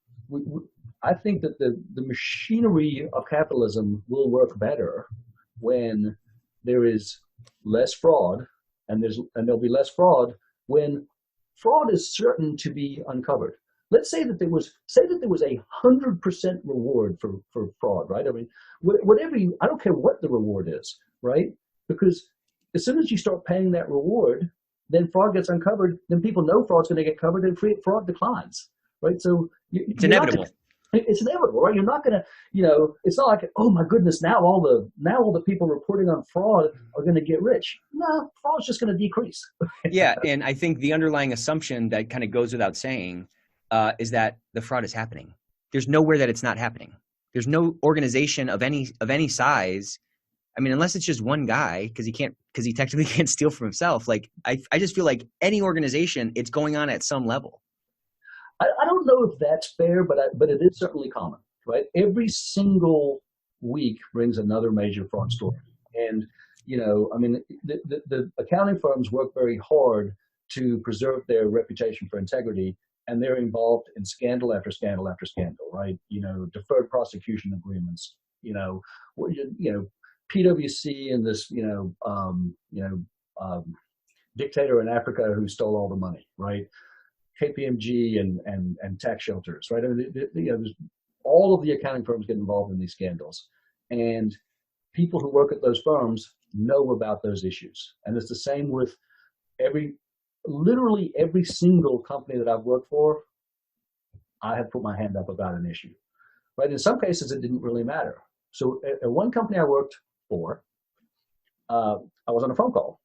Speaker 3: I think that the machinery of capitalism will work better when there is less fraud, and there'll be less fraud when fraud is certain to be uncovered. Let's say that there was 100% reward for fraud, right? I mean, I don't care what the reward is, right? Because as soon as you start paying that reward, then fraud gets uncovered. Then people know fraud's going to get covered, and fraud declines, right? So
Speaker 2: it's inevitable.
Speaker 3: It's inevitable, right? You're not going to, it's not like, oh my goodness, now all the people reporting on fraud are going to get rich. No, fraud's just going to decrease.
Speaker 2: Yeah, and I think the underlying assumption that kind of goes without saying is that the fraud is happening. There's nowhere that it's not happening. There's no organization of any size I mean, unless it's just one guy, because he technically can't steal from himself. Like, I just feel like any organization, it's going on at some level.
Speaker 3: I don't know if that's fair, but it is certainly common, right? Every single week brings another major fraud story. And, I mean, the accounting firms work very hard to preserve their reputation for integrity, and they're involved in scandal after scandal after scandal, right? Deferred prosecution agreements, PwC and this, dictator in Africa who stole all the money, right? KPMG and tax shelters, right? I mean, all of the accounting firms get involved in these scandals, and people who work at those firms know about those issues. And it's the same with literally every single company that I've worked for. I have put my hand up about an issue, right? In some cases, it didn't really matter. So at one company I worked for, I was on a phone call.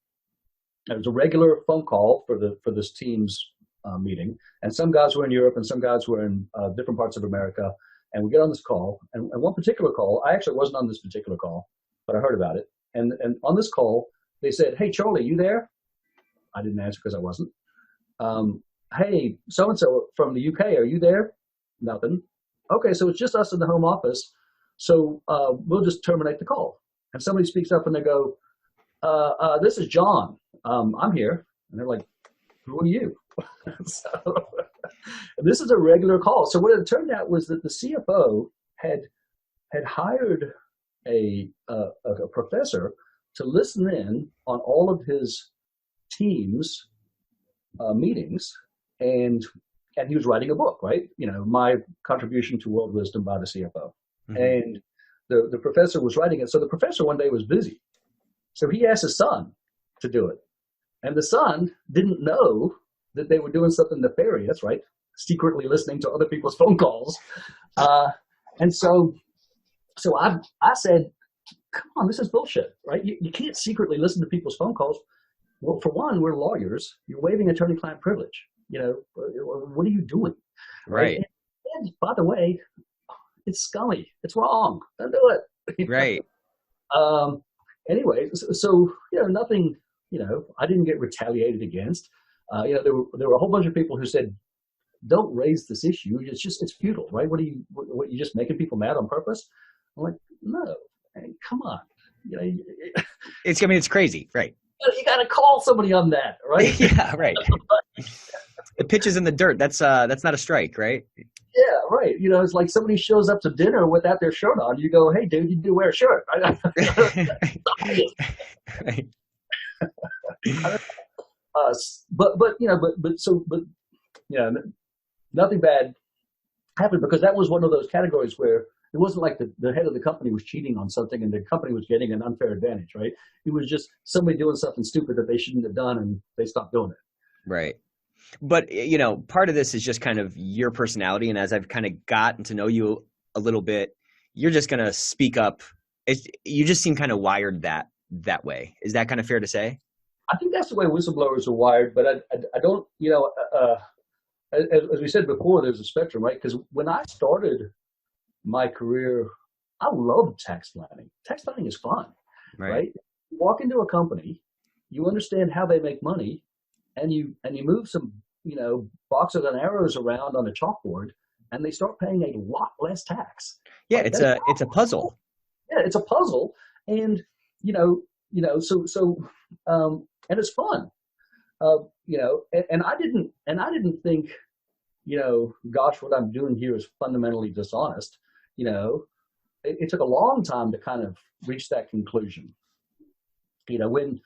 Speaker 3: It was a regular phone call for this team's meeting, and some guys were in Europe and some guys were in different parts of America. And we get on this call, and one particular call, I actually wasn't on this particular call, but I heard about it. And on this call, they said, "Hey, Charlie, you there?" I didn't answer because I wasn't. "Hey, so-and-so from the UK, are you there?" Nothing. "Okay, so it's just us in the home office. So we'll just terminate the call." And somebody speaks up and they go, "This is John. I'm here." And they're like, "Who are you?" So this is a regular call. So what it turned out was that the CFO had hired a professor to listen in on all of his team's meetings, and he was writing a book, right? My contribution to world wisdom by the CFO. Mm-hmm. And the professor was writing it. So the professor one day was busy. So he asked his son to do it. And the son didn't know that they were doing something nefarious, right? Secretly listening to other people's phone calls. And so I said, "Come on, this is bullshit, right? You can't secretly listen to people's phone calls. Well, for one, we're lawyers. You're waiving attorney-client privilege. What are you doing?"
Speaker 2: Right.
Speaker 3: And by the way, it's scummy. It's wrong. Don't do it.
Speaker 2: Right.
Speaker 3: Anyway, so nothing. I didn't get retaliated against. There were a whole bunch of people who said, "Don't raise this issue. It's futile, right? What you just making people mad on purpose?" I'm like, "No, hey, come on."
Speaker 2: It's crazy, right?
Speaker 3: You got to call somebody on that, right?
Speaker 2: Yeah, right. The pitch is in the dirt. That's not a strike, right?
Speaker 3: Yeah, right. It's like somebody shows up to dinner without their shirt on. You go, "Hey, dude, you do wear a shirt." Right. Nothing bad happened, because that was one of those categories where it wasn't like the head of the company was cheating on something and the company was getting an unfair advantage, right? It was just somebody doing something stupid that they shouldn't have done, and they stopped doing it.
Speaker 2: Right. But, part of this is just kind of your personality. And as I've kind of gotten to know you a little bit, you're just going to speak up. You just seem kind of wired that way. Is that kind of fair to say?
Speaker 3: I think that's the way whistleblowers are wired, but I don't, as we said before, there's a spectrum, right? Because when I started my career, I loved tax planning. Tax planning is fun, right? You walk into a company, you understand how they make money, and you move some, boxes and arrows around on a chalkboard, and they start paying a lot less tax.
Speaker 2: Yeah, it's a puzzle.
Speaker 3: Yeah, it's a puzzle, and and it's fun. And I didn't think, gosh, what I'm doing here is fundamentally dishonest. It took a long time to kind of reach that conclusion. When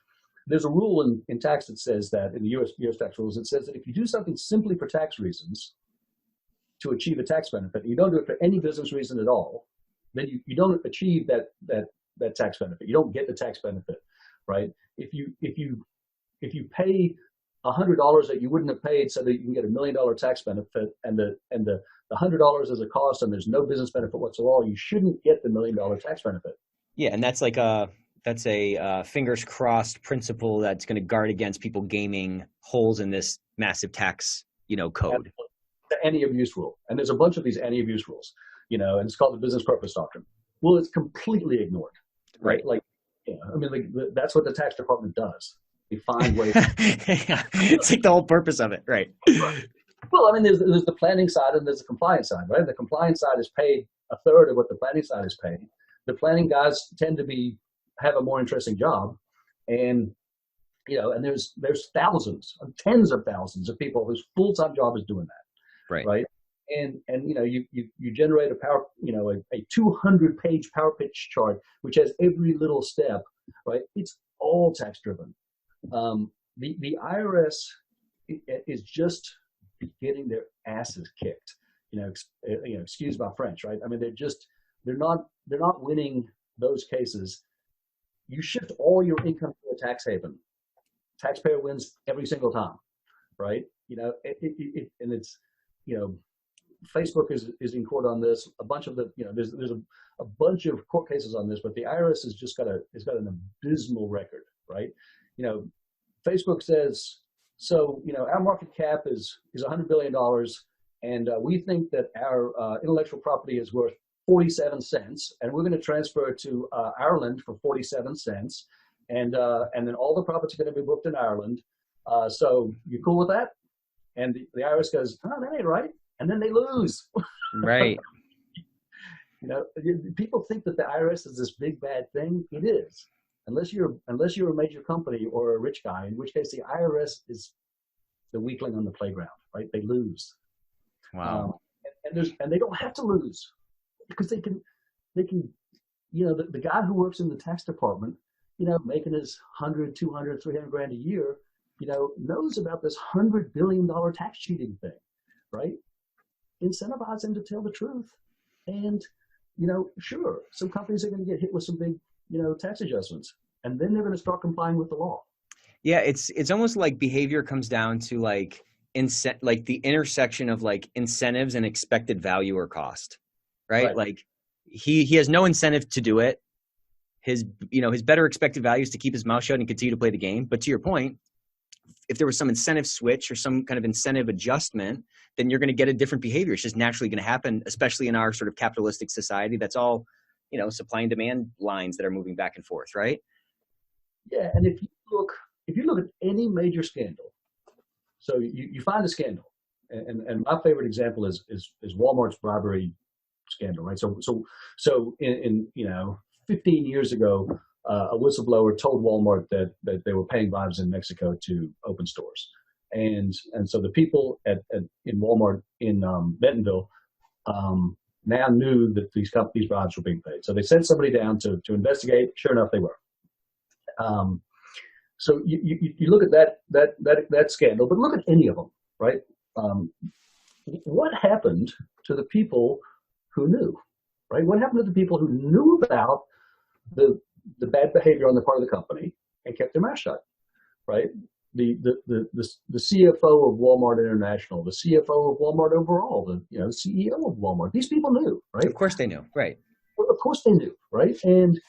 Speaker 3: there's a rule in tax that says that, in the US tax rules, it says that if you do something simply for tax reasons to achieve a tax benefit, you don't do it for any business reason at all, then you don't achieve that tax benefit. You don't get the tax benefit, right? If you pay $100 that you wouldn't have paid so that you can get $1 million tax benefit, and the $100 is a cost and there's no business benefit whatsoever, you shouldn't get the $1 million tax benefit.
Speaker 2: Yeah, and that's a fingers crossed principle that's going to guard against people gaming holes in this massive tax, code.
Speaker 3: The anti-abuse rule, and there's a bunch of these anti-abuse rules, and it's called the business purpose doctrine. Well, it's completely ignored, right? Like I mean, that's what the tax department does. They find ways.
Speaker 2: Yeah. It's like the whole purpose of it, right?
Speaker 3: Well, I mean, there's the planning side and there's the compliance side, right? The compliance side is paid a third of what the planning side is paid. The planning guys tend to have a more interesting job, and and there's thousands, tens of thousands of people whose full-time job is doing that, right? And you generate a 200-page power pitch chart which has every little step, right? It's all tax driven. The IRS is just getting their asses kicked. Excuse my French, right? I mean, they're not winning those cases. You shift all your income to a tax haven. Taxpayer wins every single time, right? And it's Facebook is in court on this. A bunch of there's a bunch of court cases on this, but the IRS has got an abysmal record, right? Facebook says, so our market cap is $100 billion, and we think that our intellectual property is worth 47 cents, and we're going to transfer it to Ireland for 47 cents, and then all the profits are going to be booked in Ireland. So you cool with that? And the IRS goes, oh, that ain't right. And then they lose.
Speaker 2: Right.
Speaker 3: People think that the IRS is this big bad thing. It is, unless you're a major company or a rich guy, in which case the IRS is the weakling on the playground, right? They lose.
Speaker 2: Wow.
Speaker 3: And they don't have to lose, because they can. The guy who works in the tax department, making his 100, 200, 300 grand a year, knows about this $100 billion tax cheating thing, right? Incentivize them to tell the truth. And, sure, some companies are going to get hit with some big, tax adjustments, and then they're going to start complying with the law.
Speaker 2: Yeah. It's almost like behavior comes down to like the intersection of like incentives and expected value or cost, right? Like he has no incentive to do it. His better expected value is to keep his mouth shut and continue to play the game. But to your point, if there was some incentive switch or some kind of incentive adjustment, then you're going to get a different behavior. It's just naturally going to happen, especially in our sort of capitalistic society. That's all, supply and demand lines that are moving back and forth, right?
Speaker 3: Yeah, and if you look at any major scandal, so you find a scandal, and my favorite example is Walmart's bribery scandal, right? So in 15 years ago, a whistleblower told Walmart that they were paying bribes in Mexico to open stores, and so the people in Walmart in Bentonville now knew that these bribes were being paid. So they sent somebody down to investigate. Sure enough, they were. So you look at that scandal, but look at any of them, right? What happened to the people who knew, right? What happened to the people who knew about the bad behavior on the part of the company and kept their mouth shut, right? The CFO of Walmart International, the CFO of Walmart overall, the CEO of Walmart. These people knew, right?
Speaker 2: Of course they knew, right?
Speaker 3: Well, of course they knew, right? And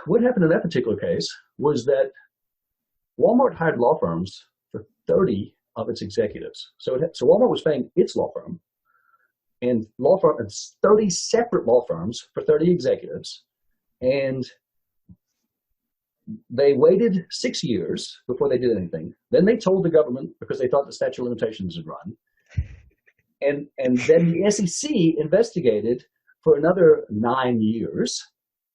Speaker 3: what happened in that particular case was that Walmart hired law firms for 30 of its executives. So Walmart was paying its law firm and 30 separate law firms for 30 executives. And they waited 6 years before they did anything. Then they told the government, because they thought the statute of limitations had run. And then the SEC investigated for another 9 years.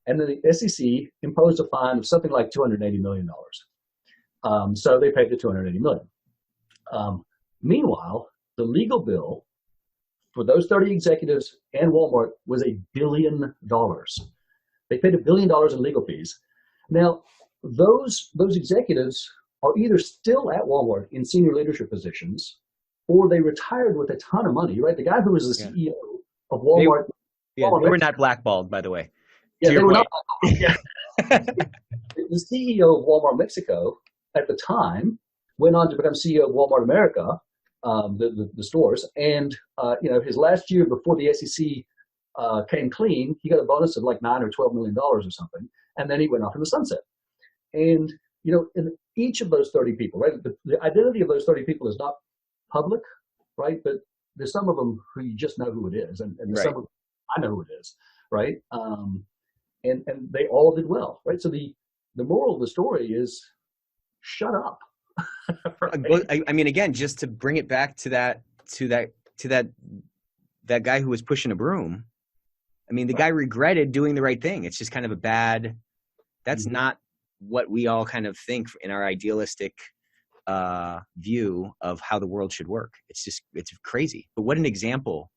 Speaker 3: And then the SEC imposed a fine of something like $280 million. So they paid the $280 million. Meanwhile, the legal bill for those 30 executives and Walmart was $1 billion. They paid $1 billion in legal fees. Now, those executives are either still at Walmart in senior leadership positions, or they retired with a ton of money, right? The guy who was the CEO of Walmart.
Speaker 2: They were not blackballed, by the way.
Speaker 3: Yeah, they were not. Yeah. The CEO of Walmart Mexico at the time went on to become CEO of Walmart America, the stores, and his last year before the SEC came clean, he got a bonus of like $9 or $12 million or something, and then he went off in the sunset. And in each of those 30 people, right? The identity of those 30 people is not public, right? But there's some of them who you just know who it is, and there's some of them I know who it is, right? and they all did well, right? So the moral of the story is shut up.
Speaker 2: Right? I mean, again, just to bring it back to that guy who was pushing a broom. I mean, the guy regretted doing the right thing. It's just kind of a bad. That's not what we all kind of think in our idealistic view of how the world should work. It's crazy. But what an example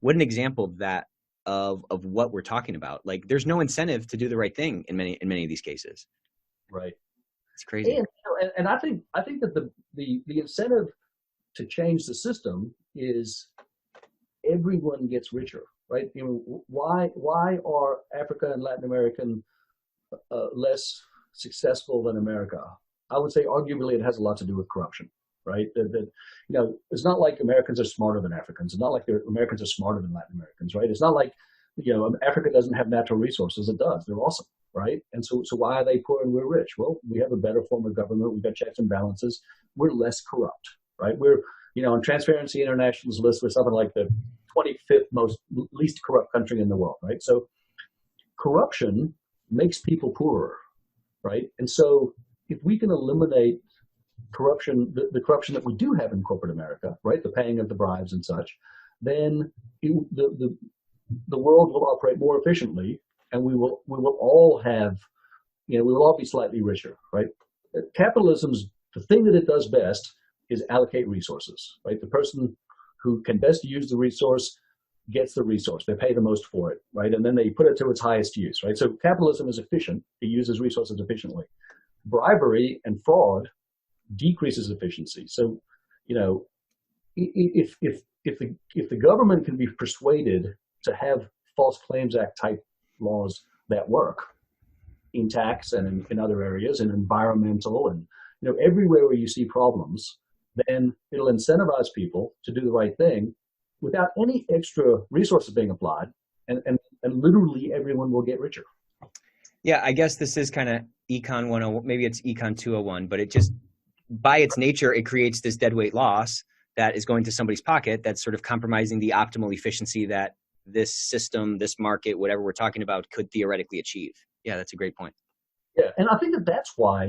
Speaker 2: of that of what we're talking about. Like, there's no incentive to do the right thing in many of these cases.
Speaker 3: Right.
Speaker 2: It's crazy.
Speaker 3: And I think that the incentive to change the system is everyone gets richer, right? You know, why are Africa and Latin American less successful than America? I would say arguably it has a lot to do with corruption, right? That you know, it's not like Americans are smarter than Africans. It's not like Americans are smarter than Latin Americans, right? It's not like, you know, Africa doesn't have natural resources. It does. They're awesome, right? And so why are they poor and we're rich? Well, we have a better form of government. We've got checks and balances. We're less corrupt, right? We're, you know, on Transparency International's list, we're something like the 25th least corrupt country in the world, right? So corruption makes people poorer, right? And so if we can eliminate corruption, the corruption that we do have in corporate America, right, the paying of the bribes and such, then the world will operate more efficiently, and we will all have, you know, we will all be slightly richer, right? Capitalism's, the thing that it does best is allocate resources, right? The person who can best use the resource gets the resource. They pay the most for it, right? And then they put it to its highest use, right? So capitalism is efficient. It uses resources efficiently. Bribery and fraud decreases efficiency. So, you know, if the government can be persuaded to have False Claims Act type laws that work in tax and in other areas, and environmental, and, you know, everywhere where you see problems, then it'll incentivize people to do the right thing without any extra resources being applied, and literally everyone will get richer.
Speaker 2: Yeah, I guess this is kind of Econ 101, maybe it's Econ 201, but it just, by its nature, it creates this deadweight loss that is going to somebody's pocket that's sort of compromising the optimal efficiency that this system, this market, whatever we're talking about, could theoretically achieve. Yeah, that's a great point.
Speaker 3: Yeah, and I think that that's why,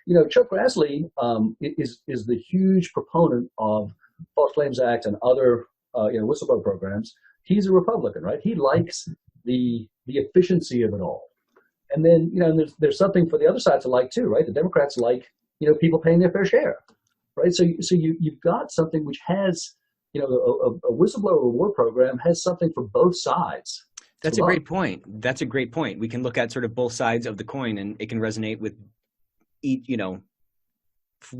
Speaker 3: you know, ChuckGrassley is the huge proponent of False Claims Act and other you know, whistleblower programs. He's a Republican, right? He likes the efficiency of it all. And then, you know, there's something for the other side to like too, right? The Democrats like, you know, people paying their fair share, right? So you've got something which has, you know, a whistleblower reward program has something for both sides.
Speaker 2: That's a great point. That's a great point. We can look at sort of both sides of the coin, and it can resonate with, you know,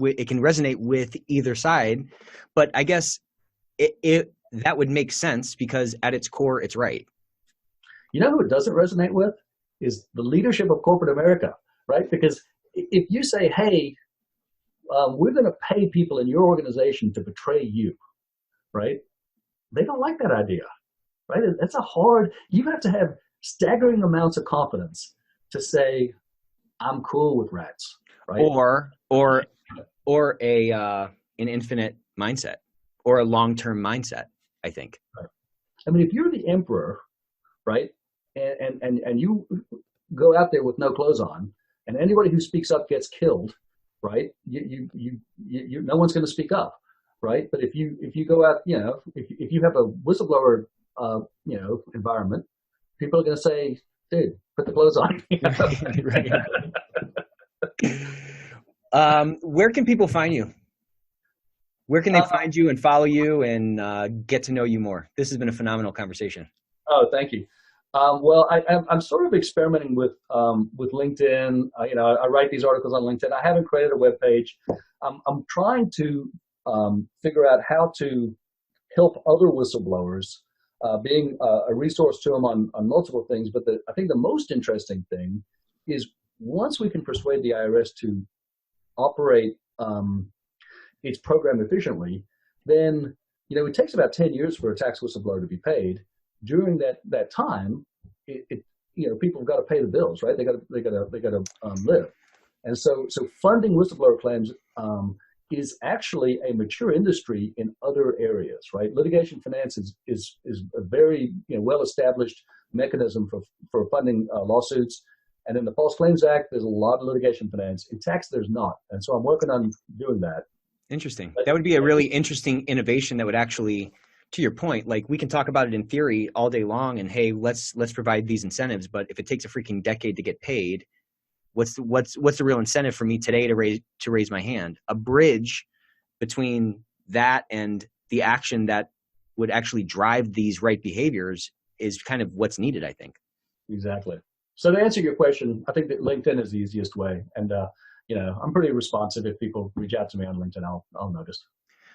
Speaker 2: it can resonate with either side. But I guess that would make sense because at its core, it's right.
Speaker 3: You know who it doesn't resonate with is the leadership of corporate America, right? Because if you say, hey, we're going to pay people in your organization to betray you, right? They don't like that idea, right? That's you have to have staggering amounts of confidence to say, I'm cool with rats, right?
Speaker 2: Or an infinite mindset or a long-term mindset, I think.
Speaker 3: Right. I mean, if you're the emperor, right, and you go out there with no clothes on, and anybody who speaks up gets killed, right? No one's going to speak up, right? But if you go out, you know, if you have a whistleblower, you know, environment, people are going to say, dude, put the clothes on.
Speaker 2: Right. Where can people find you? Where can they find you and follow you and get to know you more? This has been a phenomenal conversation.
Speaker 3: Oh, thank you. Well, I'm sort of experimenting with LinkedIn. You know, I write these articles on LinkedIn. I haven't created a web page. I'm trying to figure out how to help other whistleblowers, being a resource to them on multiple things. But I think the most interesting thing is once we can persuade the IRS to operate its program efficiently, then, you know, it takes about 10 years for a tax whistleblower to be paid. During that time, you know, people have got to pay the bills, right? They got to live, and so funding whistleblower claims is actually a mature industry in other areas, right? Litigation finance is a very, you know, well established mechanism for funding lawsuits. And in the False Claims Act, there's a lot of litigation finance. In tax, there's not. And so I'm working on doing that.
Speaker 2: Interesting. That would be a really interesting innovation that would actually, to your point, like we can talk about it in theory all day long and hey, let's provide these incentives. But if it takes a freaking decade to get paid, what's the real incentive for me today to raise my hand? A bridge between that and the action that would actually drive these right behaviors is kind of what's needed, I think.
Speaker 3: Exactly. So to answer your question, I think that LinkedIn is the easiest way. And, I'm pretty responsive. If people reach out to me on LinkedIn, I'll notice.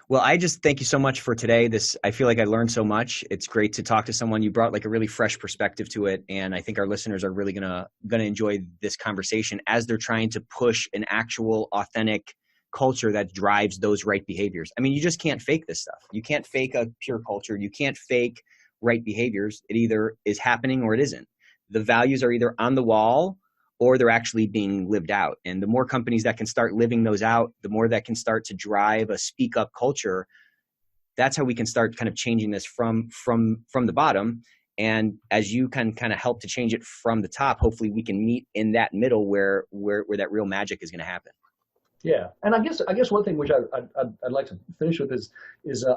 Speaker 2: Well, I just thank you so much for today. I feel like I learned so much. It's great to talk to someone. You brought like a really fresh perspective to it. And I think our listeners are really gonna enjoy this conversation as they're trying to push an actual authentic culture that drives those right behaviors. I mean, you just can't fake this stuff. You can't fake a pure culture. You can't fake right behaviors. It either is happening or it isn't. The values are either on the wall or they're actually being lived out. And the more companies that can start living those out, the more that can start to drive a speak up culture. That's how we can start kind of changing this from the bottom. And as you can kind of help to change it from the top, hopefully we can meet in that middle where that real magic is going to happen.
Speaker 3: Yeah, and I guess one thing which I'd like to finish with is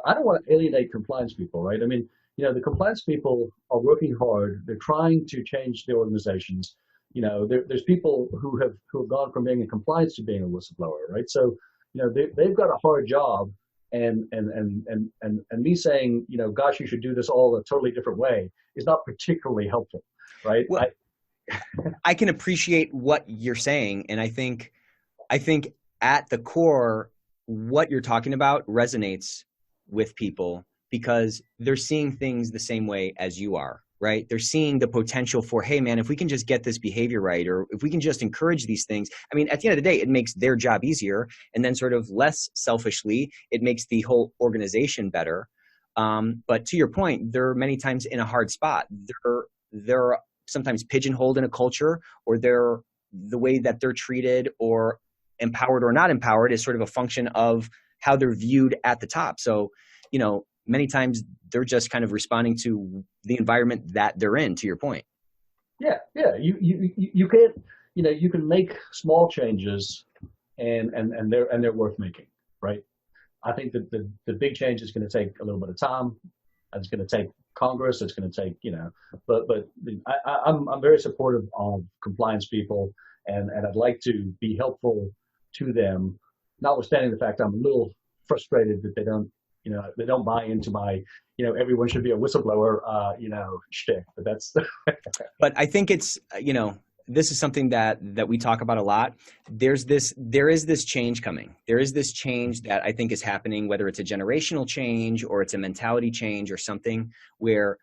Speaker 3: I don't want to alienate compliance people, right? I mean, the compliance people are working hard. They're trying to change their organizations. There's people who have gone from being in compliance to being a whistleblower, right? So, they've got a hard job, and me saying, gosh, you should do this all a totally different way is not particularly helpful, right?
Speaker 2: Well, I can appreciate what you're saying, and I think at the core, what you're talking about resonates with people because they're seeing things the same way as you are, right? They're seeing the potential for, hey man, if we can just get this behavior right, or if we can just encourage these things, I mean, at the end of the day, it makes their job easier. And then sort of less selfishly, it makes the whole organization better. But to your point, they're many times in a hard spot. They're sometimes pigeonholed in a culture, or the way that they're treated or empowered or not empowered is sort of a function of how they're viewed at the top. So, many times they're just kind of responding to the environment that they're in, to your point.
Speaker 3: Yeah. You can't, you can make small changes and they're worth making, right? I think that the big change is going to take a little bit of time. It's going to take Congress. It's going to take, but I'm very supportive of compliance people and I'd like to be helpful to them, notwithstanding the fact I'm a little frustrated that they don't buy into my, everyone should be a whistleblower, shtick. But that's.
Speaker 2: But I think it's, this is something that we talk about a lot. There is this change coming. There is this change that I think is happening, whether it's a generational change or it's a mentality change or something where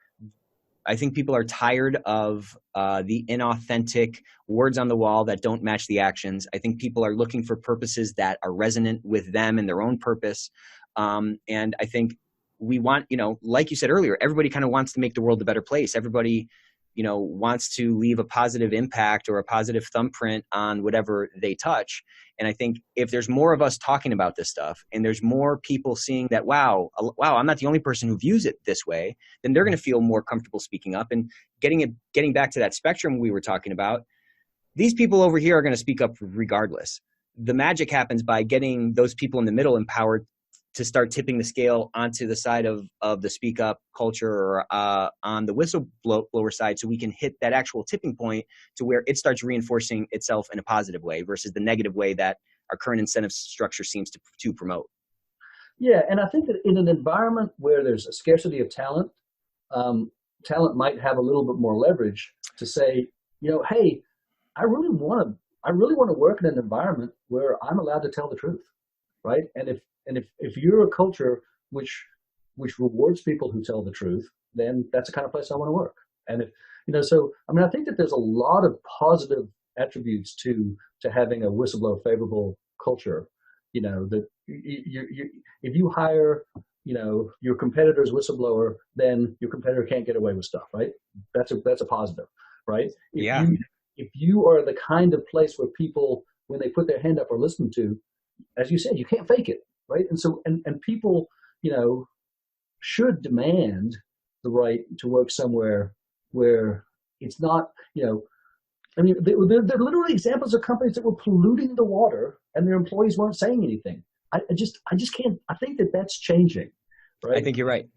Speaker 2: I think people are tired of the inauthentic words on the wall that don't match the actions. I think people are looking for purposes that are resonant with them and their own purpose. And I think we want, like you said earlier, everybody kind of wants to make the world a better place. Everybody, wants to leave a positive impact or a positive thumbprint on whatever they touch. And I think if there's more of us talking about this stuff and there's more people seeing that, wow, I'm not the only person who views it this way, then they're going to feel more comfortable speaking up and getting back to that spectrum we were talking about. These people over here are going to speak up regardless. The magic happens by getting those people in the middle empowered to start tipping the scale onto the side of the speak up culture or on the whistleblower side, so we can hit that actual tipping point to where it starts reinforcing itself in a positive way versus the negative way that our current incentive structure seems to promote.
Speaker 3: Yeah, and I think that in an environment where there's a scarcity of talent, talent might have a little bit more leverage to say, hey, I really want to work in an environment where I'm allowed to tell the truth, right? And if you're a culture which rewards people who tell the truth, then that's the kind of place I want to work. And I think that there's a lot of positive attributes to having a whistleblower favorable culture. That if you hire, your competitor's whistleblower, then your competitor can't get away with stuff, right? That's a positive, right? If you are the kind of place where people, when they put their hand up, are listened to, as you said, you can't fake it. Right. And so, and people, should demand the right to work somewhere where it's not, I mean, they're literally examples of companies that were polluting the water and their employees weren't saying anything. I just can't. I think that's changing. Right?
Speaker 2: I think you're right.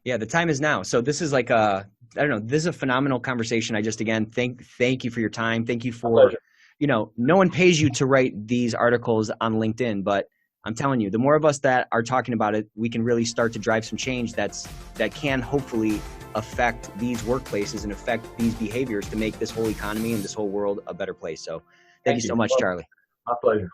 Speaker 2: Yeah, the time is now. So this is like I don't know, this is a phenomenal conversation. I just, again, thank you for your time. Thank you for, no one pays you to write these articles on LinkedIn, but I'm telling you, the more of us that are talking about it, we can really start to drive some change that can hopefully affect these workplaces and affect these behaviors to make this whole economy and this whole world a better place. So thank you so much, Charlie.
Speaker 3: My pleasure.